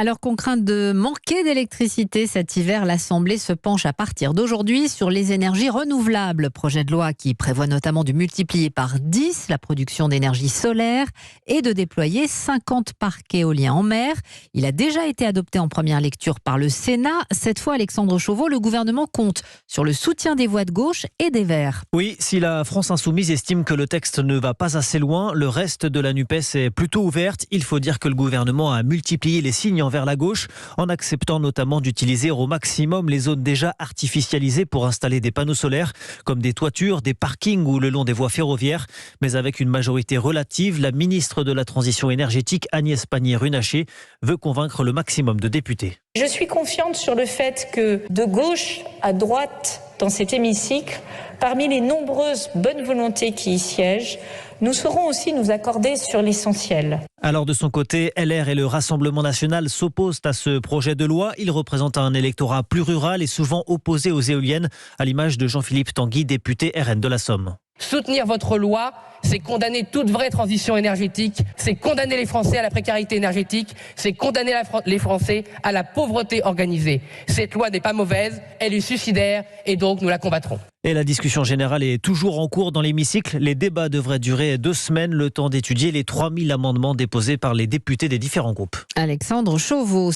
Alors qu'on craint de manquer d'électricité cet hiver, l'Assemblée se penche à partir d'aujourd'hui sur les énergies renouvelables. Projet de loi qui prévoit notamment de multiplier par 10 la production d'énergie solaire et de déployer 50 parcs éoliens en mer. Il a déjà été adopté en première lecture par le Sénat. Cette fois, Alexandre Chauveau, le gouvernement compte sur le soutien des voix de gauche et des Verts. Oui, si la France insoumise estime que le texte ne va pas assez loin, le reste de la NUPES est plutôt ouverte. Il faut dire que le gouvernement a multiplié les signes envers la gauche, en acceptant notamment d'utiliser au maximum les zones déjà artificialisées pour installer des panneaux solaires, comme des toitures, des parkings ou le long des voies ferroviaires. Mais avec une majorité relative, la ministre de la Transition énergétique, Agnès Pannier-Runacher, veut convaincre le maximum de députés. Je suis confiante sur le fait que de gauche à droite dans cet hémicycle, parmi les nombreuses bonnes volontés qui y siègent, nous saurons aussi nous accorder sur l'essentiel. Alors de son côté, LR et le Rassemblement national s'opposent à ce projet de loi. Ils représentent un électorat plus rural et souvent opposé aux éoliennes, à l'image de Jean-Philippe Tanguy, député RN de la Somme. Soutenir votre loi, c'est condamner toute vraie transition énergétique, c'est condamner les Français à la précarité énergétique, c'est condamner les Français à la pauvreté organisée. Cette loi n'est pas mauvaise, elle est suicidaire et donc nous la combattrons. Et la discussion générale est toujours en cours dans l'hémicycle. Les débats devraient durer 2 semaines, le temps d'étudier les 3000 amendements déposés par les députés des différents groupes. Alexandre Chauveau.